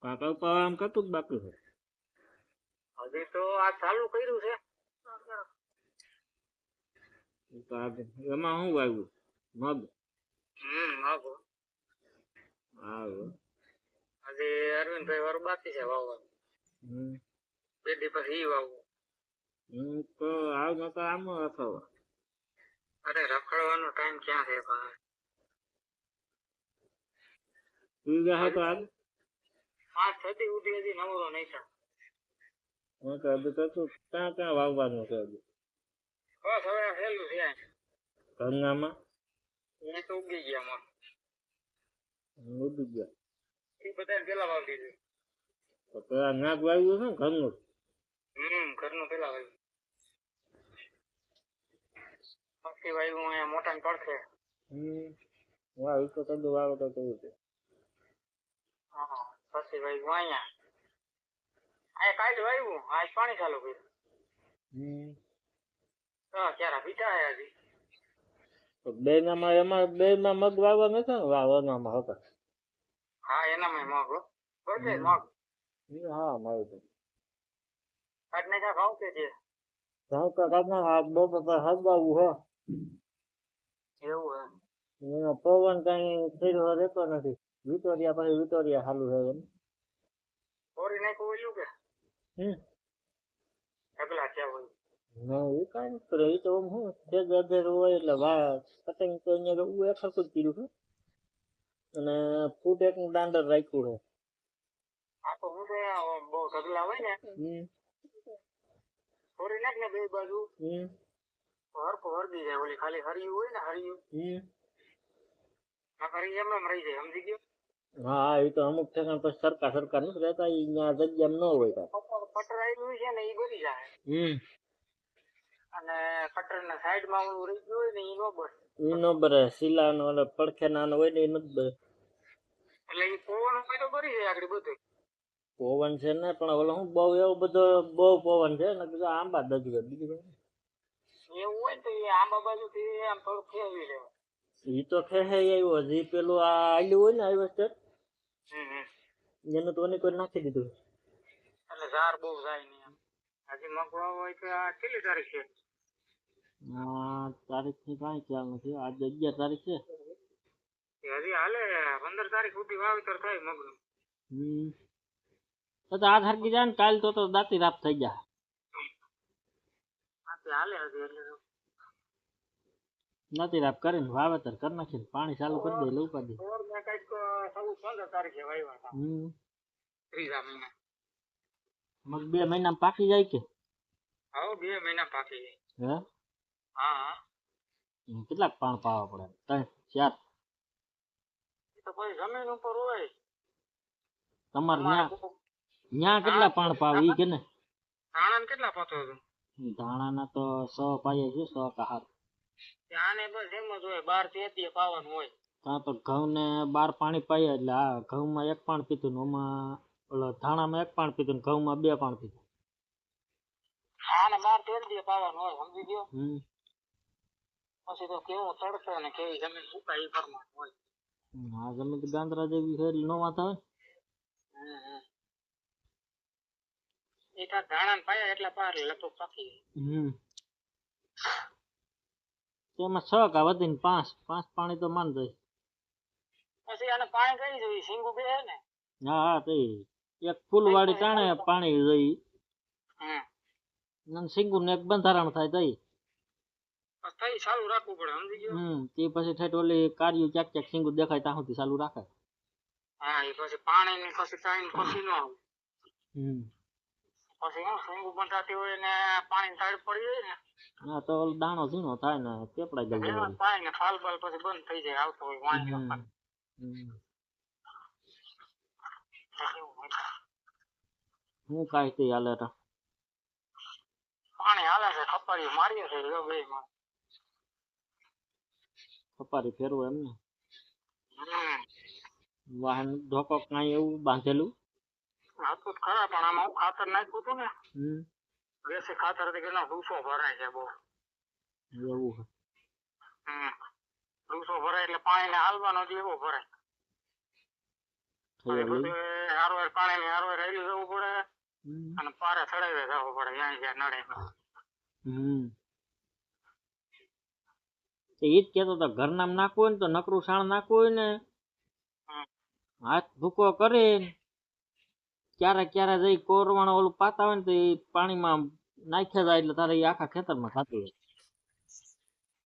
કાકા ઉપર આમ કતું જ બાકી છે. હજી તો આ ચાલુ કર્યું છે. તો એમાં શું વાવ્યું? મગ. મગ. હા. હજી અરવિંદભાઈ વાળું બાકી છે વાવવાનું. પેઢી પછી ઈ વાવવું. તો આવ નતો આમ રખડવા. અરે રખડવાનો ટાઈમ ક્યાં છે ભાઈ? તું ગયા તો આજ 5 છથી ઉઠી હજી નવરો નહીં છે. હું તો હજુ તો ક્યાં વાવવાનું છે હજુ? બસ હવે હેલું છે ઘરનામાં એ તો ઉગી ગયા ઉડી ગયા. એ બધા પેલા વાવી દીધું. તો પેલા નાક વાવ્યું છે ને ઘરનું? ઘરનું પેલા વાવ્યું. પછી વાવ્યું અહીંયા મોટા ને પડખે. વાવ તો કદું વાવ તો કેવું છે. હા પછી વાવ્યું અહીંયા કાઢ વાવ્યું. આજ પાણી ચાલુ કર્યું. ક્યારે પીતા હે હજી બે નામાં એમાં બે માં મગ વાવવા નથી ને વાવવામાં હતા. હા એનામાં મગ બધે મગ. હા મારું તો કાઢ ને ખાવ કે છે ઘઉં તો કાઢના હાથ બહુ પર હલવાવું હો. એવું હે એનો પવન કઈ ફેરવો રહેતો નથી. વિટોરિયા પછી વિટોરિયા ચાલુ છે એમ. ઓરી નાખ્યું ઓલું કે ઢગલા છે હોય. ના એ કઈ નથી કરે. એ તો આમ શું અધેર હોય એટલે કટિંગ તો અહીંયા એક સરખું જ કર્યું છે. અને ફૂટ એક દાંડર રાખ્યું છે. આ તો હું બહુ ઢગલા હોય ને ઓરી નાખ ને બે બાજુ હરકો હરદી જાય. ઓલી ખાલી હરિયું હોય ને હરિયું હરી એમ રહી જાય. સમજી ગયો? હા એ તો અમુક ઠેકાણ પછી સરકાર નથી રહેતા. અહીંયા જગ્યા ન હોય. પટરાયેલું છે ને એ બની જાય. અને કટર ના સાઈડ માં ઓલું રહી ગયું હોય ને એ નો બરે શીલા નો પડખે ના હોય ને એ નથી બરે. એટલે એ પવન હોય તો બરી જાય આગળ બધું. પવન છે ને પણ ઓલો હું બહુ એવો બધો બહુ પવન છે ને કીધું આંબા દજવે બીજું એવું હોય તો એ આંબા બાજુ થી આમ થોડું ફેરવી લેવા. ઈ તો ખેહે આવ્યો હજી પેલું આ આલ્યું હોય ને આવ્યો છે એનું તો કોઈ નાખી દીધું. એટલે ઝાર બહુ જાય નહીં. હજી મગવા હોય તો આ કેટલી તારીખ છે? તારીખ ની કઈ ખ્યાલ નથી. આજે 11 તારીખ છે. હજી હાલે 15 તારીખ સુધી વાવેતર થાય મગનું. તો આ હરકી જાય ને કાલ તો દાંતી રાપ થઈ ગયા. હાલે હજી એટલે નથી રાપ કરીને વાવેતર કરી નાખીને પાણી ચાલુ કરી દે લઉં કરી દે. 15 તારીખે વાવ્યા હતા. ત્રીજા મહિના મગ 2 મહિનામાં પાકી જાય કે? હા 2 મહિના પાકી જાય. હે હા કેટલાક પાણ પાવા પડે? 3 4? એ તો પછી જમીન ઉપર હોય. તમારે ન્યા કેટલા પાણ પાવ ઈ કે ને? ધાણા ને કેટલા પાતો હતો? ધાણા ના તો 100 પાયા છે. 100 કા હાથ આને બસ એમ જ હોય. 12 થી 13 પાવાનું હોય. કાં તો ઘઉં ને 12 પાણી પાય એટલે આ ઘઉં માં 1 પાણ પીતું ને ઓમાં ઓલો ધાણા માં 1 પાણ પીતું ને ઘઉં માં 2 પાણ પીતું. આને 12 13 પાવાનું હોય. સમજી ગયો? પછી તો કેવો તડકો ને કેવી જમીન સુકાય એ પ્રમાણે હોય. આ જમીન તો ગાંદરા જેવી છે એટલે નો વાત આવે. એકા ધાણા ને પાયા એટલા પાર લગભગ પાકી. તેમાં 6 કા વધીને 5 પાણી તો માન જાય. પછી આને પાણી કરી જોઈએ. સિંગુ બે હે ને? હા તે એક ફૂલવાડી ટાણે પાણી રહી. સિંગુ ને એક બંધારણ થાય તઈ પછી ચાલુ રાખવું પડે. સમજી ગયો? તે પછી ઠેઠ ઓલી કાર્યું ક્યાંક સિંગુ દેખાય ત્યાં સુધી ચાલુ રાખે. હા એ પછી પાણી ને પછી ટાઈમ પછી ન આવે. પછી હું સિંગુ બંધાતી હોય ને પાણી તાળ પડી જાય ને હા તો દાણો ઝીણો થાય ને કેપડાઈ જાય. પાણી ને ફાલ બાલ પછી બંધ થઈ જાય. આવતો હોય વાંચવા. હું કાઈ તે હાલે તા પાણી હાલે છે. ખપારી મારીએ છે બે માં. ખપારી ફેરવું એમ ને? વાહન ધોકો કાંઈ એવું બાંધેલું હતું ખરા પણ આમાં ખાતર નાખ્યું હતું ને દેશી ખાતર થી કેટલા દૂસો ભરાય છે બહુ. એવું દૂસો ભરાય એટલે પાણી ને હાલવાનો જ એવો ભરાય. અને બધું હારવાર પાણીની હારવાર રેલી જવું પડે અને પારે ચડાવી જવું પડે જ્યાં નડે ઈ જ કેતો તો ઘરના નાખવું હોય ને તો નકરું સાણ નાખવું હોય ને હાથ ભૂકો કરીને ક્યારે જઈ કોરવાણ ઓલું પાતા હોય ને તો એ પાણીમાં નાખ્યા જાય એટલે તારે આખા ખેતરમાં થતું હોય